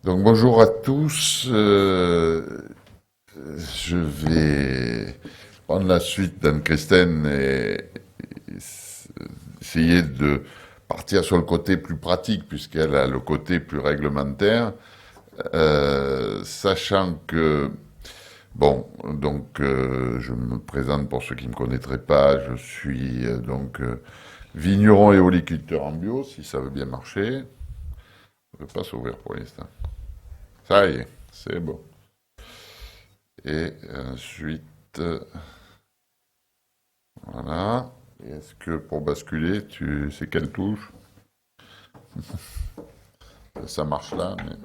Donc bonjour à tous. Je vais prendre la suite d'Anne-Christine et essayer de partir sur le côté plus pratique puisqu'elle a le côté plus réglementaire, sachant que je me présente pour ceux qui ne me connaîtraient pas. Je suis vigneron et oliculteur en bio, si ça veut bien marcher. Ça ne veut pas s'ouvrir pour l'instant. Ça y est, c'est bon. Et ensuite, voilà. Et est-ce que pour basculer, tu sais quelle touche? Ça marche là, mais...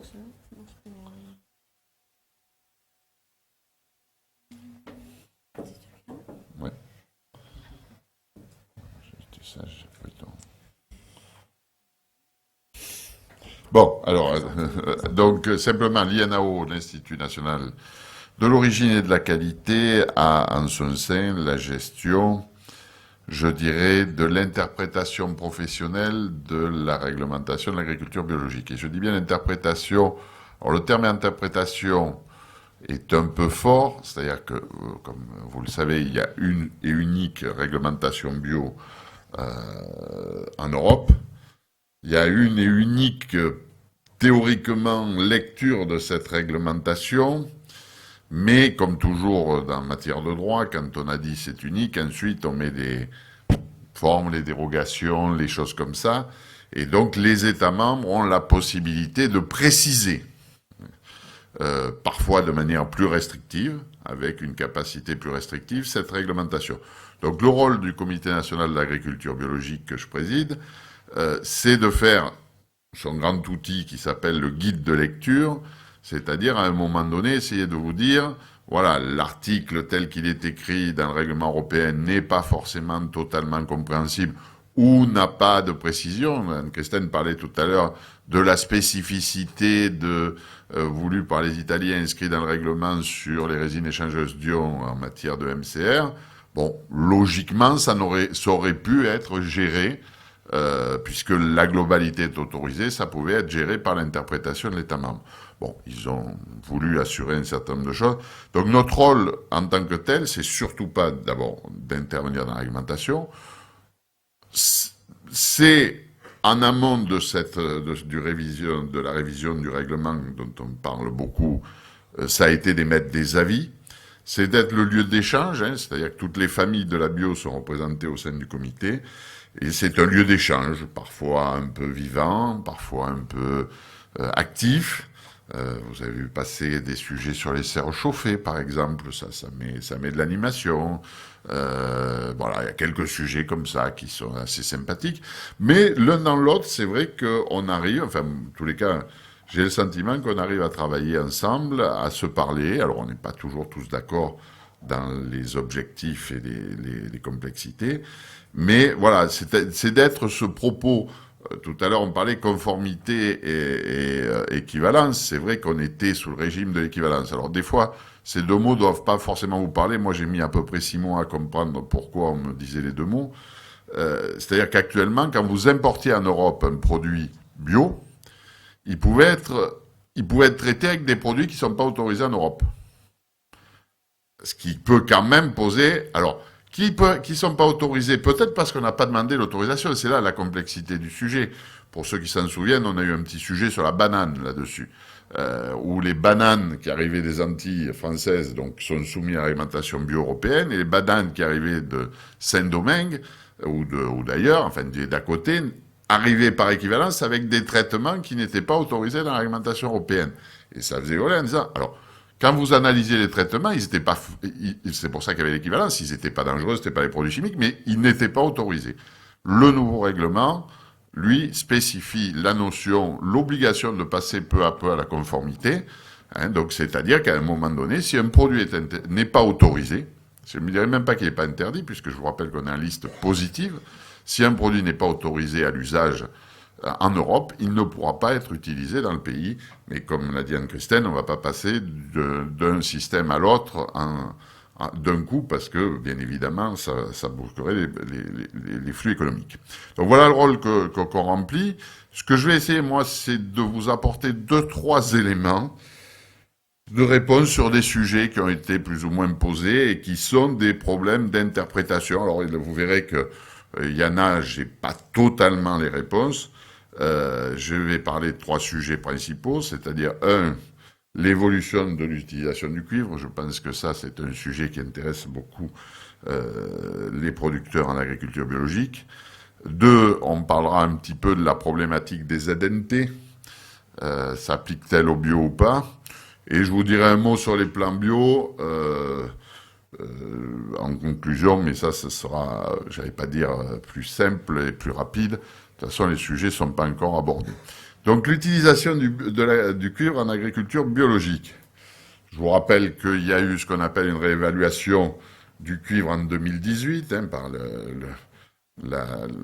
Ouais, ça, j'ai pas le temps. Bon, alors, simplement, l'INAO, l'Institut national de l'origine et de la qualité, a en son sein la gestion, je dirais, de l'interprétation professionnelle de la réglementation de l'agriculture biologique. Et je dis bien l'interprétation. Alors, le terme interprétation est un peu fort, c'est-à-dire que, comme vous le savez, il y a une et unique réglementation bio en Europe. Il y a une et unique, théoriquement, lecture de cette réglementation, mais comme toujours dans matière de droit, quand on a dit c'est unique, ensuite on met des formes, les dérogations, les choses comme ça, et donc les États membres ont la possibilité de préciser parfois de manière plus restrictive, avec une capacité plus restrictive, cette réglementation. Donc le rôle du Comité national de l'agriculture biologique que je préside, c'est de faire son grand outil qui s'appelle le guide de lecture, c'est-à-dire à un moment donné essayer de vous dire, voilà, l'article tel qu'il est écrit dans le règlement européen n'est pas forcément totalement compréhensible ou n'a pas de précision. Christine parlait tout à l'heure de la spécificité voulue par les Italiens inscrit dans le règlement sur les résines échangeuses d'ions en matière de MCR. Bon, logiquement, ça aurait pu être géré, puisque la globalité est autorisée, ça pouvait être géré par l'interprétation de l'État membre. Bon, ils ont voulu assurer un certain nombre de choses. Donc notre rôle en tant que tel, c'est surtout pas d'abord d'intervenir dans la réglementation, c'est en amont de de la révision du règlement dont on parle beaucoup, ça a été d'émettre des avis, c'est d'être le lieu d'échange, c'est-à-dire que toutes les familles de la bio sont représentées au sein du comité, et c'est un lieu d'échange, parfois un peu vivant, parfois un peu actif. Vous avez vu passer des sujets sur les serres chauffées, par exemple, ça met de l'animation. Voilà, il y a quelques sujets comme ça qui sont assez sympathiques. Mais l'un dans l'autre, c'est vrai qu'on arrive, enfin, en tous les cas, j'ai le sentiment qu'on arrive à travailler ensemble, à se parler. Alors, on n'est pas toujours tous d'accord dans les objectifs et les complexités. Mais voilà, c'est d'être ce propos. Tout à l'heure, on parlait conformité et équivalence. C'est vrai qu'on était sous le régime de l'équivalence. Alors, des fois, ces deux mots doivent pas forcément vous parler. Moi, j'ai mis à peu près 6 mois à comprendre pourquoi on me disait les deux mots. C'est-à-dire qu'actuellement, quand vous importiez en Europe un produit bio, il pouvait être traité avec des produits qui ne sont pas autorisés en Europe. Ce qui peut quand même poser... Alors, qui sont pas autorisés, peut-être parce qu'on n'a pas demandé l'autorisation, c'est là la complexité du sujet. Pour ceux qui s'en souviennent, on a eu un petit sujet sur la banane là-dessus, où les bananes qui arrivaient des Antilles françaises donc sont soumises à la réglementation bio-européenne, et les bananes qui arrivaient de Saint-Domingue, ou d'ailleurs, enfin d'à côté, arrivaient par équivalence avec des traitements qui n'étaient pas autorisés dans la réglementation européenne. Et ça faisait voler en disant, alors, quand vous analysez les traitements, ils étaient pas, c'est pour ça qu'il y avait l'équivalence, ils n'étaient pas dangereux, c'était pas les produits chimiques, mais ils n'étaient pas autorisés. Le nouveau règlement, lui, spécifie la notion, l'obligation de passer peu à peu à la conformité, donc c'est-à-dire qu'à un moment donné, si un produit n'est pas autorisé, je ne dirais même pas qu'il n'est pas interdit, puisque je vous rappelle qu'on est en liste positive, si un produit n'est pas autorisé à l'usage en Europe, il ne pourra pas être utilisé dans le pays. Mais comme l'a dit Anne-Christine, on ne va pas passer d'un système à l'autre d'un coup parce que, bien évidemment, ça boucherait les flux économiques. Donc voilà le rôle qu'on remplit. Ce que je vais essayer, moi, c'est de vous apporter 2, 3 éléments de réponse sur des sujets qui ont été plus ou moins posés et qui sont des problèmes d'interprétation. Alors vous verrez que il y en a, j'ai pas totalement les réponses. Je vais parler de 3 sujets principaux, c'est-à-dire l'évolution de l'utilisation du cuivre. Je pense que ça, c'est un sujet qui intéresse beaucoup les producteurs en agriculture biologique. 2, on parlera un petit peu de la problématique des ZNT. S'applique-t-elle au bio ou pas? Et je vous dirai un mot sur les plants bio en conclusion, mais ça, ce sera, j'allais pas dire plus simple et plus rapide. De toute façon, les sujets sont pas encore abordés. Donc, l'utilisation du cuivre en agriculture biologique. Je vous rappelle qu'il y a eu ce qu'on appelle une réévaluation du cuivre en 2018 par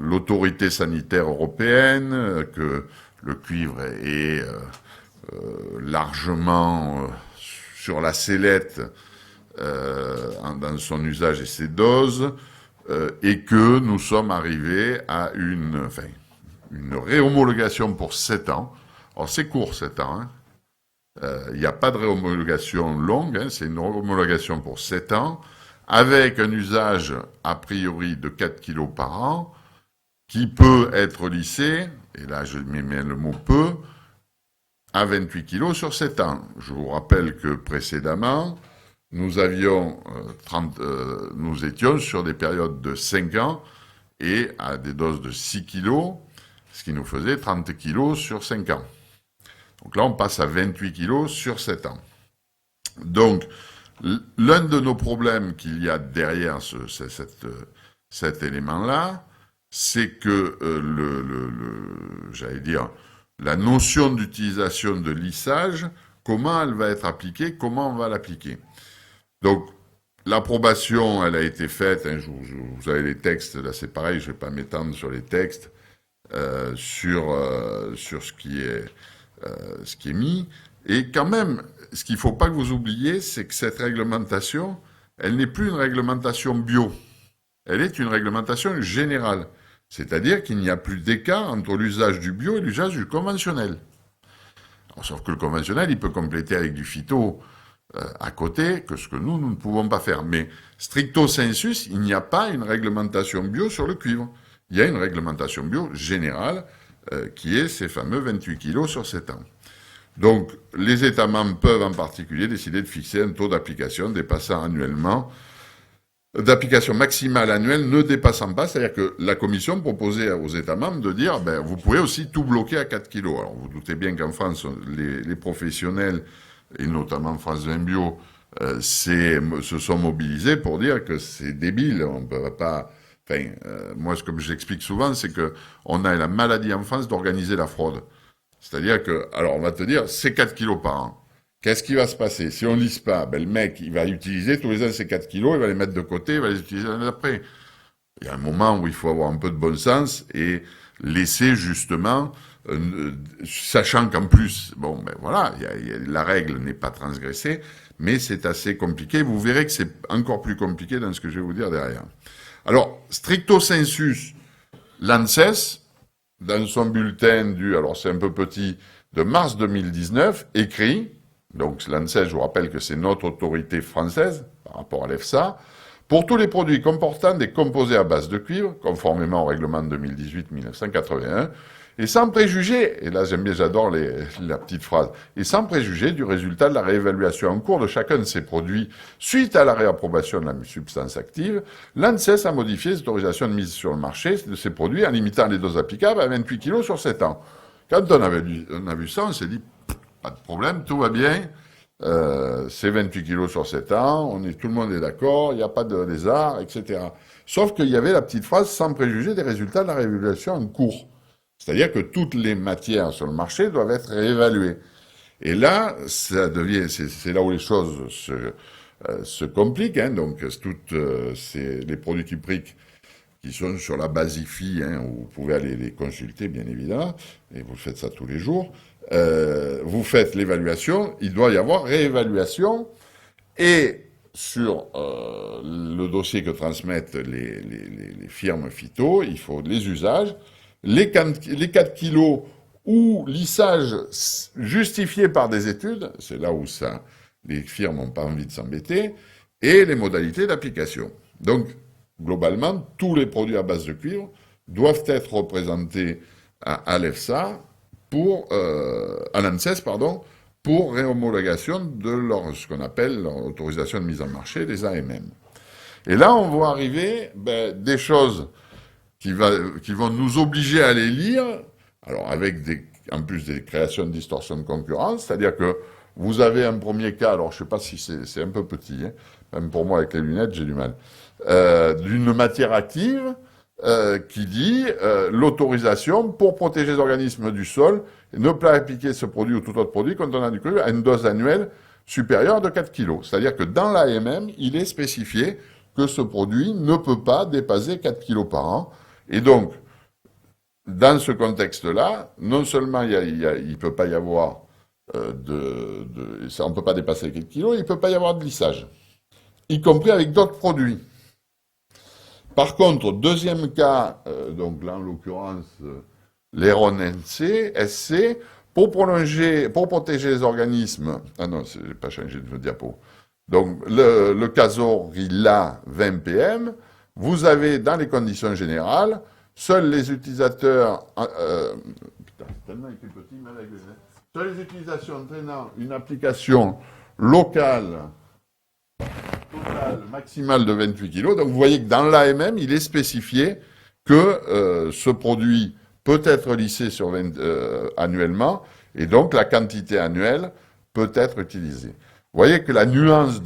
l'autorité sanitaire européenne, que le cuivre est largement sur la sellette dans son usage et ses doses, et que nous sommes arrivés à une réhomologation pour 7 ans. Alors c'est court 7 ans, hein. Il n'y a pas de réhomologation longue, hein, c'est une réhomologation pour 7 ans, avec un usage a priori de 4 kilos par an, qui peut être lissé, et là je mets le mot peut, à 28 kilos sur 7 ans. Je vous rappelle que précédemment, nous étions sur des périodes de 5 ans et à des doses de 6 kilos, ce qui nous faisait 30 kilos sur 5 ans. Donc là, on passe à 28 kilos sur 7 ans. Donc, l'un de nos problèmes qu'il y a derrière cet élément-là, c'est que j'allais dire, la notion d'utilisation de lissage, comment elle va être appliquée, comment on va l'appliquer. Donc, l'approbation, elle a été faite, hein, vous avez les textes, là c'est pareil, je ne vais pas m'étendre sur les textes, sur ce qui est mis. Et quand même, ce qu'il ne faut pas que vous oubliez, c'est que cette réglementation, elle n'est plus une réglementation bio. Elle est une réglementation générale. C'est-à-dire qu'il n'y a plus d'écart entre l'usage du bio et l'usage du conventionnel. Alors, sauf que le conventionnel, il peut compléter avec du phyto à côté, que ce que nous ne pouvons pas faire. Mais stricto sensus, il n'y a pas une réglementation bio sur le cuivre. Il y a une réglementation bio générale qui est ces fameux 28 kilos sur 7 ans. Donc, les États membres peuvent en particulier décider de fixer un taux d'application dépassant annuellement, d'application maximale annuelle ne dépassant pas, c'est-à-dire que la Commission proposait aux États membres de dire, vous pouvez aussi tout bloquer à 4 kilos. Alors, vous doutez bien qu'en France, les professionnels, et notamment France 20 Bio, se sont mobilisés pour dire que c'est débile, on ne peut pas... moi, comme j'explique souvent, c'est que on a la maladie en France d'organiser la fraude. C'est-à-dire que, alors on va te dire, c'est 4 kilos par an. Qu'est-ce qui va se passer? Si on lisse pas, le mec, il va utiliser tous les ans ces 4 kilos, il va les mettre de côté, il va les utiliser l'année d'après. Il y a un moment où il faut avoir un peu de bon sens et laisser justement, sachant qu'en plus, voilà, la règle n'est pas transgressée, mais c'est assez compliqué. Vous verrez que c'est encore plus compliqué dans ce que je vais vous dire derrière. Alors, stricto sensus, l'ANSES, dans son bulletin alors c'est un peu petit, de mars 2019, écrit, donc l'ANSES, je vous rappelle que c'est notre autorité française par rapport à l'EFSA, pour tous les produits comportant des composés à base de cuivre, conformément au règlement 2018-1981, et sans préjuger, et là j'adore la petite phrase, et sans préjuger du résultat de la réévaluation en cours de chacun de ces produits suite à la réapprobation de la substance active, l'ANSES a modifié les autorisations de mise sur le marché de ces produits en limitant les doses applicables à 28 kg sur 7 ans. Quand on a vu ça, on s'est dit, pas de problème, tout va bien, c'est 28 kilos sur 7 ans, tout le monde est d'accord, il n'y a pas de lézard, etc. Sauf qu'il y avait la petite phrase sans préjuger des résultats de la réévaluation en cours. C'est-à-dire que toutes les matières sur le marché doivent être réévaluées. Et là, c'est là où les choses se compliquent. Hein. Donc, les produits cupriques qui sont sur la base IFI, où vous pouvez aller les consulter, bien évidemment, et vous faites ça tous les jours. Vous faites l'évaluation, il doit y avoir réévaluation, et sur le dossier que transmettent les firmes phyto, il faut les usages, les 4 kilos ou lissage justifié par des études, c'est là où ça, les firmes n'ont pas envie de s'embêter, et les modalités d'application. Donc, globalement, tous les produits à base de cuivre doivent être représentés à l'EFSA à l'ANSES, pardon, pour réhomologation de ce qu'on appelle leur autorisation de mise en marché, les AMM. Et là, on va arriver des choses qui vont nous obliger à les lire, alors avec en plus des créations de distorsion de concurrence, c'est-à-dire que vous avez un premier cas, alors je ne sais pas si c'est un peu petit, hein, même pour moi avec les lunettes, j'ai du mal, d'une matière active qui dit l'autorisation pour protéger les organismes du sol et ne pas appliquer ce produit ou tout autre produit contenant du cuivre à une dose annuelle supérieure de 4 kg. C'est-à-dire que dans l'AMM, il est spécifié que ce produit ne peut pas dépasser 4 kg par an. Et donc, dans ce contexte-là, non seulement il ne peut pas y avoir on ne peut pas dépasser 4 kg, il ne peut pas y avoir de lissage, y compris avec d'autres produits. Par contre, deuxième cas, donc là en l'occurrence, l'Héron SC, pour protéger les organismes, ah non, je n'ai pas changé de diapo. Donc le Casorilla 20 ppm, vous avez dans les conditions générales, seuls les utilisateurs, seules les utilisations entraînant une application locale maximale de 28 kg. Donc vous voyez que dans l'AMM, il est spécifié que ce produit peut être lissé annuellement, et donc la quantité annuelle peut être utilisée. Vous voyez que la nuance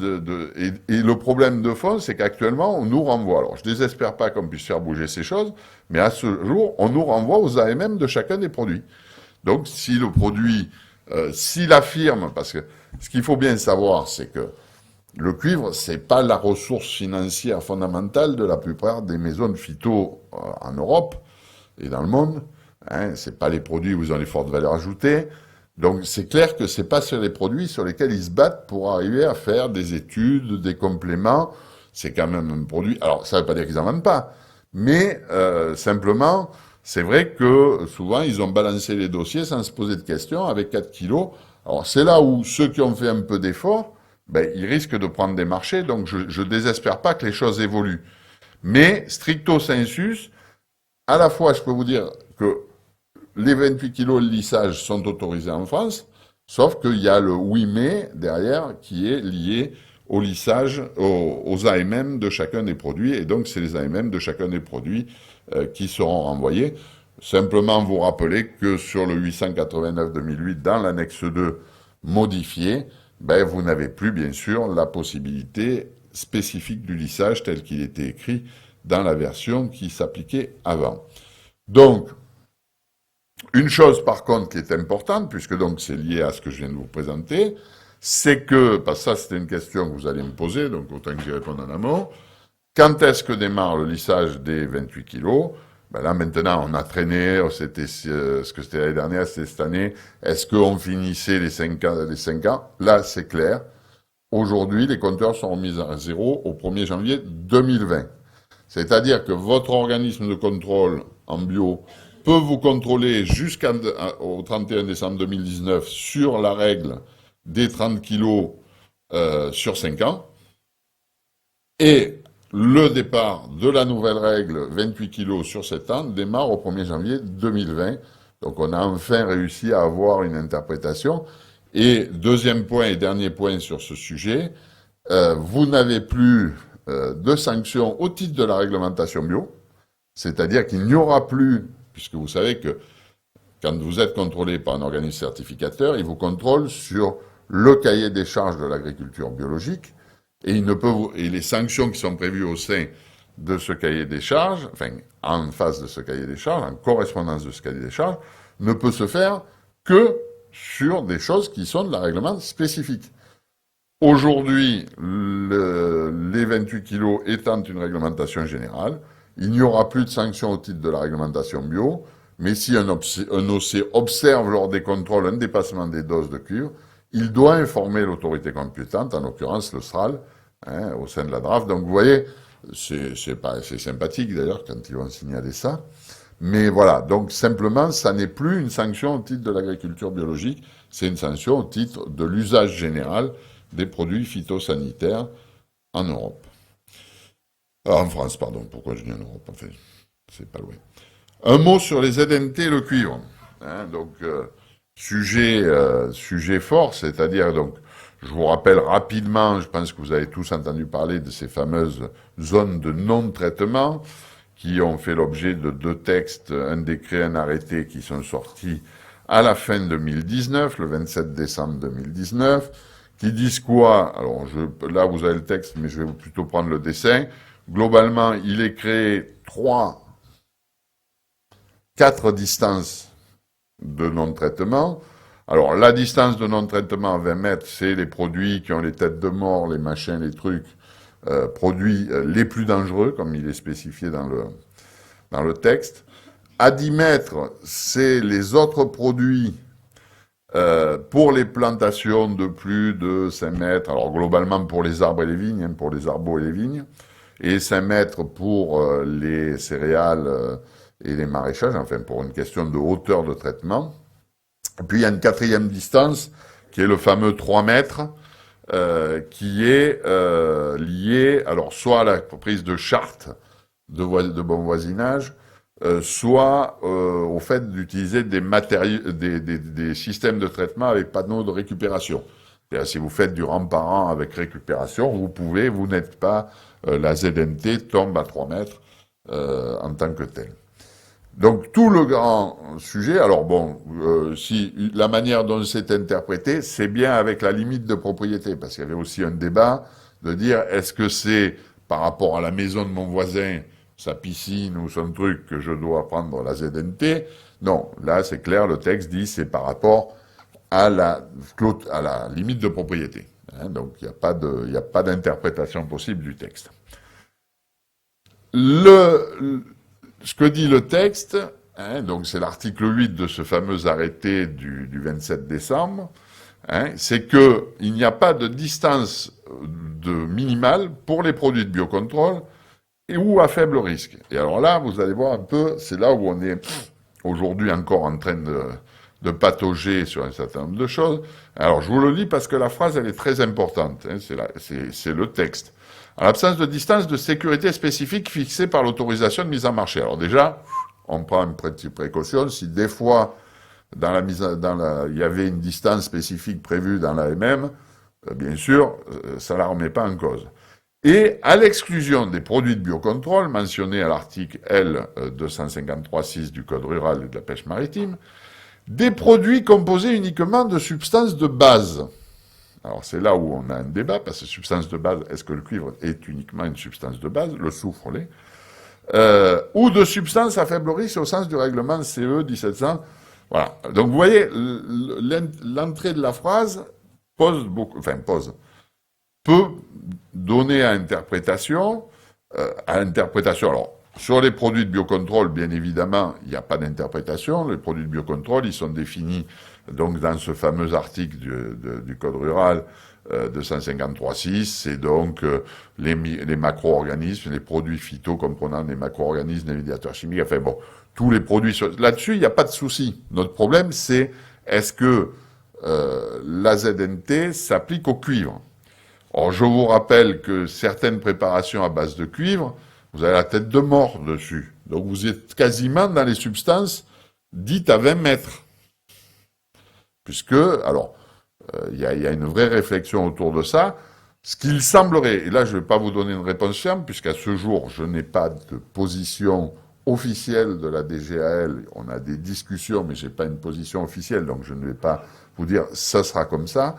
et le problème de fond, c'est qu'actuellement, on nous renvoie. Alors, je ne désespère pas qu'on puisse faire bouger ces choses, mais à ce jour, on nous renvoie aux AMM de chacun des produits. Donc, si le produit, si la firme, parce que ce qu'il faut bien savoir, c'est que le cuivre, c'est pas la ressource financière fondamentale de la plupart des maisons de phyto en Europe et dans le monde. Hein, c'est pas les produits où ils ont les fortes valeurs ajoutées. Donc c'est clair que c'est pas sur les produits sur lesquels ils se battent pour arriver à faire des études, des compléments. C'est quand même un produit. Alors ça veut pas dire qu'ils en vendent pas, mais simplement, c'est vrai que souvent ils ont balancé les dossiers sans se poser de questions avec 4 kilos. Alors c'est là où ceux qui ont fait un peu d'efforts, ils risquent de prendre des marchés. Donc je désespère pas que les choses évoluent. Mais stricto sensu, à la fois je peux vous dire que les 28 kilos de lissage sont autorisés en France, sauf qu'il y a le 8 mai derrière qui est lié au lissage, aux AMM de chacun des produits, et donc c'est les AMM de chacun des produits qui seront renvoyés. Simplement vous rappeler que sur le 889-2008, dans l'annexe 2 modifié, vous n'avez plus bien sûr la possibilité spécifique du lissage tel qu'il était écrit dans la version qui s'appliquait avant. Donc, une chose par contre qui est importante, puisque donc c'est lié à ce que je viens de vous présenter, c'est que, parce que ça c'était une question que vous allez me poser, donc autant que j'y réponde en amont, quand est-ce que démarre le lissage des 28 kilos? Là maintenant on a traîné, c'était ce que c'était l'année dernière, c'était cette année, est-ce qu'on finissait les 5 ans? Là c'est clair, aujourd'hui les compteurs sont remis à zéro au 1er janvier 2020. C'est-à-dire que votre organisme de contrôle en bio peut vous contrôler jusqu'au 31 décembre 2019 sur la règle des 30 kilos sur 5 ans. Et le départ de la nouvelle règle 28 kilos sur 7 ans démarre au 1er janvier 2020. Donc on a enfin réussi à avoir une interprétation. Et deuxième point et dernier point sur ce sujet, vous n'avez plus de sanctions au titre de la réglementation bio, c'est-à-dire qu'il n'y aura plus, puisque vous savez que quand vous êtes contrôlé par un organisme certificateur, il vous contrôle sur le cahier des charges de l'agriculture biologique, et et les sanctions qui sont prévues au sein de ce cahier des charges, enfin en face de ce cahier des charges, en correspondance de ce cahier des charges, ne peut se faire que sur des choses qui sont de la règlement spécifique. Aujourd'hui, les 28 kilos étant une réglementation générale, il n'y aura plus de sanctions au titre de la réglementation bio, mais si un OC observe lors des contrôles un dépassement des doses de cuivre, il doit informer l'autorité compétente, en l'occurrence le SRAL, hein, au sein de la draft. Donc vous voyez, c'est sympathique d'ailleurs quand ils vont signaler ça. Mais voilà, donc simplement, ça n'est plus une sanction au titre de l'agriculture biologique, c'est une sanction au titre de l'usage général des produits phytosanitaires en Europe. En France, pardon, pourquoi je dis en Europe, enfin, c'est pas loin. Un mot sur les ZNT et le cuivre. Hein, donc, sujet fort, c'est-à-dire, donc, je vous rappelle rapidement, je pense que vous avez tous entendu parler de ces fameuses zones de non-traitement qui ont fait l'objet de 2 textes, un décret, un arrêté qui sont sortis à la fin 2019, le 27 décembre 2019, qui disent quoi? Alors, là, vous avez le texte, mais je vais plutôt prendre le dessin. Globalement, il est créé 4 distances de non-traitement. Alors, la distance de non-traitement à 20 mètres, c'est les produits qui ont les têtes de mort, les machins, les trucs, produits les plus dangereux, comme il est spécifié dans le texte. À 10 mètres, c'est les autres produits pour les plantations de plus de 5 mètres. Alors, globalement, pour les arbres et les vignes, hein, pour les arbres et les vignes. Et 5 mètres pour les céréales et les maraîchages, enfin, pour une question de hauteur de traitement. Et puis, il y a une 4e distance, qui est le fameux 3 mètres, qui est lié, alors, soit à la prise de charte de bon voisinage, soit au fait d'utiliser des systèmes de traitement avec panneaux de récupération. C'est-à-dire, si vous faites du rang-par-rang avec récupération, vous n'êtes pas, la ZNT tombe à 3 mètres en tant que tel. Donc tout le grand sujet, alors bon, si la manière dont c'est interprété, c'est bien avec la limite de propriété, parce qu'il y avait aussi un débat de dire est-ce que c'est par rapport à la maison de mon voisin, sa piscine ou son truc que je dois prendre la ZNT? Non, là c'est clair, le texte dit c'est par rapport à la limite de propriété. Hein, donc il n'y a pas d'interprétation possible du texte. Ce que dit le texte, hein, donc c'est l'article 8 de ce fameux arrêté du 27 décembre, hein, c'est qu'il n'y a pas de distance minimale pour les produits de biocontrôle ou à faible risque. Et alors là, vous allez voir un peu, c'est là où on est aujourd'hui encore en train de patauger sur un certain nombre de choses. Alors je vous le lis parce que la phrase elle est très importante, hein, c'est le texte. En l'absence de distance de sécurité spécifique fixée par l'autorisation de mise en marché. Alors déjà, on prend une petite précaution. Si des fois, il y avait une distance spécifique prévue dans l'AMM, bien sûr, ça ne la remet pas en cause. Et à l'exclusion des produits de biocontrôle mentionnés à l'article L 253.6 du Code rural et de la pêche maritime, des produits composés uniquement de substances de base. Alors c'est là où on a un débat, parce que substance de base, est-ce que le cuivre est uniquement une substance de base? Le soufre l'est. Ou de substances à faible risque au sens du règlement CE 1700. Voilà. Donc vous voyez, l'entrée de la phrase peut donner à interprétation. Alors, sur les produits de biocontrôle, bien évidemment, il n'y a pas d'interprétation. Les produits de biocontrôle, ils sont définis donc dans ce fameux article du Code rural de 153.6. C'est donc les macro-organismes, les produits phyto comprenant les macro-organismes, les médiateurs chimiques, enfin bon, tous les produits. Là-dessus, il n'y a pas de souci. Notre problème, c'est est-ce que la ZNT s'applique au cuivre? Or, je vous rappelle que certaines préparations à base de cuivre, vous avez la tête de mort dessus. Donc vous êtes quasiment dans les substances dites à 20 mètres. Puisque, alors, il y a une vraie réflexion autour de ça. Ce qu'il semblerait, et là je ne vais pas vous donner une réponse ferme, puisqu'à ce jour, je n'ai pas de position officielle de la DGAL. On a des discussions, mais je n'ai pas une position officielle, donc je ne vais pas vous dire ça sera comme ça.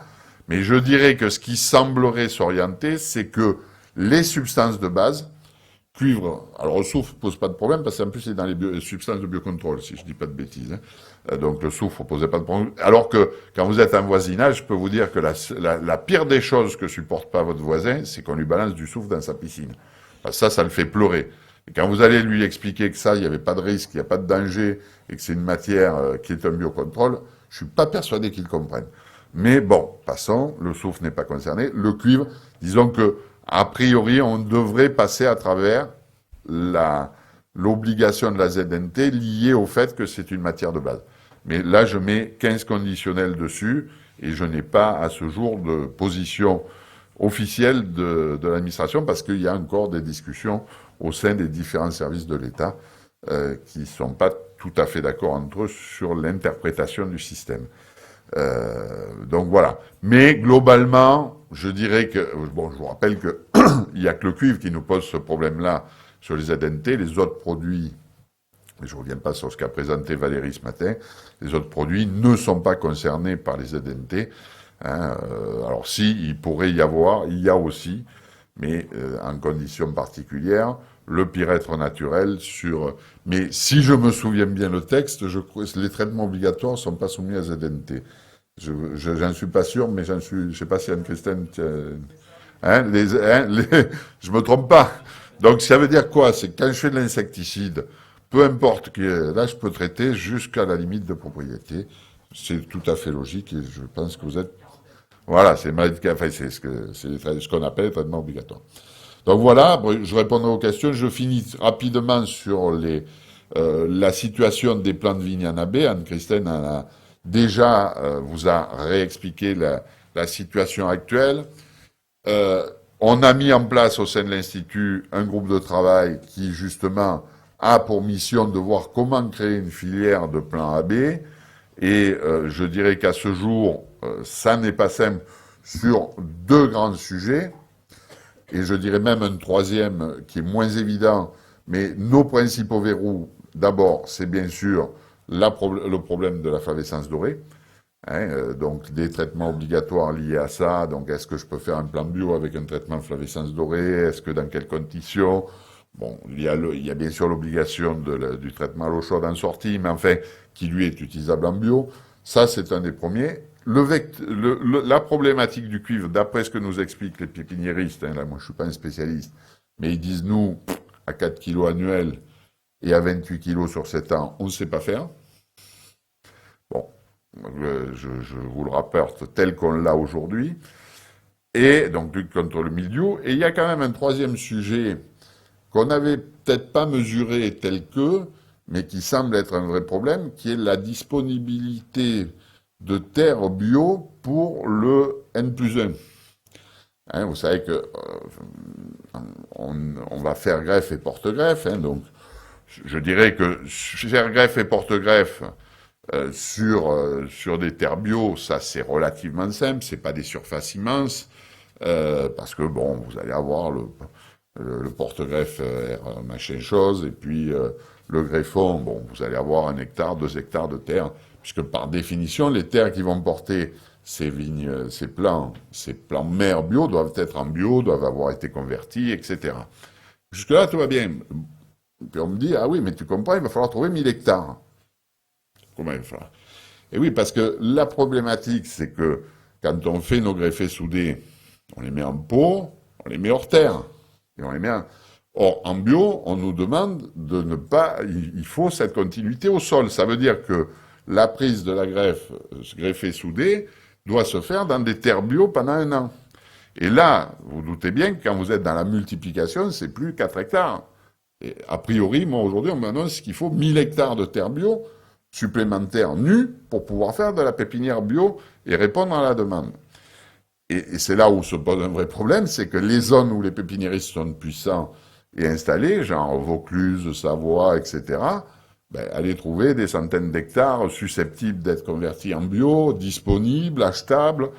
Mais je dirais que ce qui semblerait s'orienter, c'est que les substances de base, cuivre, alors le soufre ne pose pas de problème, parce qu'en plus c'est dans les substances de biocontrôle, si je ne dis pas de bêtises. Hein. Donc le soufre ne posait pas de problème. Alors que quand vous êtes en voisinage, je peux vous dire que la pire des choses que supporte pas votre voisin, c'est qu'on lui balance du soufre dans sa piscine. Ça le fait pleurer. Et quand vous allez lui expliquer que ça, il n'y avait pas de risque, il n'y a pas de danger, et que c'est une matière qui est un biocontrôle, je suis pas persuadé qu'il comprenne. Mais bon, passons, le soufre n'est pas concerné. Le cuivre, disons que a priori, on devrait passer à travers l'obligation de la ZNT liée au fait que c'est une matière de base. Mais là, je mets 15 conditionnels dessus et je n'ai pas à ce jour de position officielle de l'administration parce qu'il y a encore des discussions au sein des différents services de l'État qui ne sont pas tout à fait d'accord entre eux sur l'interprétation du système. Donc voilà. Mais globalement, je dirais que, bon, je vous rappelle que il y a que le cuivre qui nous pose ce problème-là sur les ZNT. Les autres produits, et je ne reviens pas sur ce qu'a présenté Valérie ce matin, les autres produits ne sont pas concernés par les ZNT. Hein, alors si, il pourrait y avoir, il y a aussi, mais en conditions particulières, le pyrètre naturel sur... Mais si je me souviens bien le texte, les traitements obligatoires ne sont pas soumis à ZNT. J'en suis pas sûr, mais je sais pas si Anne-Christine, je me trompe pas. Donc ça veut dire quoi? C'est que quand je fais de l'insecticide, peu importe que là je peux traiter jusqu'à la limite de propriété. C'est tout à fait logique et je pense que vous êtes, voilà, enfin, c'est ce qu'on appelle le traitement obligatoire. Donc voilà, je répondrai aux questions. Je finis rapidement sur la situation des plants de vigne en AB. Anne-Christine a déjà vous a réexpliqué la situation actuelle. On a mis en place au sein de l'Institut un groupe de travail qui justement a pour mission de voir comment créer une filière de plants AB. Et je dirais qu'à ce jour, ça n'est pas simple sur deux grands sujets. Et je dirais même un troisième qui est moins évident, mais nos principaux verrous, d'abord, c'est bien sûr le problème de la flavescence dorée. Hein, donc des traitements obligatoires liés à ça. Donc est-ce que je peux faire un plan bio avec un traitement flavescence dorée? Est-ce que dans quelles conditions? Bon, il y a bien sûr l'obligation du traitement à l'eau chaude en sortie, mais enfin, qui lui est utilisable en bio. Ça, c'est un des premiers. La problématique du cuivre, d'après ce que nous expliquent les pépiniéristes, hein, là, moi je suis pas un spécialiste, mais ils disent nous, à 4 kilos annuels et à 28 kilos sur 7 ans, on ne sait pas faire. Bon, je vous le rapporte tel qu'on l'a aujourd'hui. Et donc lutte contre le mildiou. Et il y a quand même un troisième sujet qu'on n'avait peut-être pas mesuré tel que, mais qui semble être un vrai problème, qui est la disponibilité de terre bio pour le N+1. Hein, vous savez que on va faire greffe et porte-greffe, hein, donc je dirais que faire greffe et porte-greffe sur des terres bio, ça c'est relativement simple, c'est pas des surfaces immenses, parce que bon, vous allez avoir le porte-greffe machin chose, et puis le greffon, bon, vous allez avoir 1 hectare, 2 hectares de terre, puisque par définition, les terres qui vont porter ces vignes, ces plants mers bio doivent être en bio, doivent avoir été convertis, etc. Jusque-là, tout va bien. Puis on me dit, ah oui, mais tu comprends, il va falloir trouver 1000 hectares. Comment il va falloir? Et oui, parce que la problématique, c'est que quand on fait nos greffés soudés, on les met en pot, on les met hors terre. Et on les met Or, en bio, on nous demande de ne pas... Il faut cette continuité au sol. Ça veut dire que la prise de la greffe greffée soudée doit se faire dans des terres bio pendant 1 an. Et là, vous doutez bien que quand vous êtes dans la multiplication, c'est plus 4 hectares. Et a priori, moi aujourd'hui, on m'annonce qu'il faut 1000 hectares de terres bio supplémentaires nues pour pouvoir faire de la pépinière bio et répondre à la demande. Et c'est là où se pose un vrai problème, c'est que les zones où les pépiniéristes sont puissants et installés, genre Vaucluse, Savoie, etc., ben, allez trouver des centaines d'hectares susceptibles d'être convertis en bio, disponibles, achetables.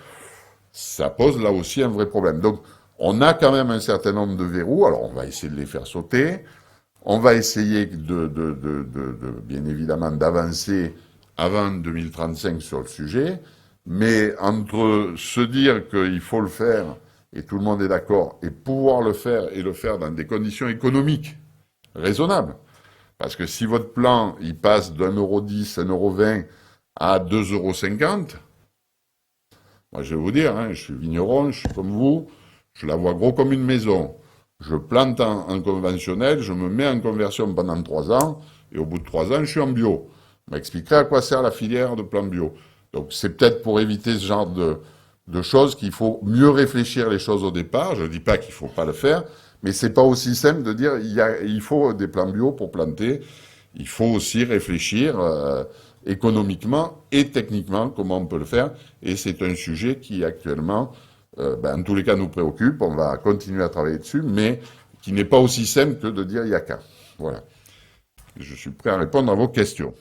Ça pose là aussi un vrai problème. Donc, on a quand même un certain nombre de verrous. Alors, on va essayer de les faire sauter. On va essayer bien évidemment, d'avancer avant 2035 sur le sujet. Mais entre se dire qu'il faut le faire, et tout le monde est d'accord, et pouvoir le faire, et le faire dans des conditions économiques raisonnables. Parce que si votre plan, il passe d'1,10 €, 1,20 € à 2,50 €, moi je vais vous dire, hein, je suis vigneron, je suis comme vous, je la vois gros comme une maison. Je plante en conventionnel, je me mets en conversion pendant 3 ans, et au bout de 3 ans, je suis en bio. Je m'expliquerai à quoi sert la filière de plan bio. Donc c'est peut-être pour éviter ce genre de choses qu'il faut mieux réfléchir les choses au départ. Je ne dis pas qu'il ne faut pas le faire, mais c'est pas aussi simple de dire il faut des plans bio pour planter. Il faut aussi réfléchir économiquement et techniquement comment on peut le faire. Et c'est un sujet qui actuellement, en tous les cas, nous préoccupe. On va continuer à travailler dessus, mais qui n'est pas aussi simple que de dire il y a qu'à. Voilà. Je suis prêt à répondre à vos questions.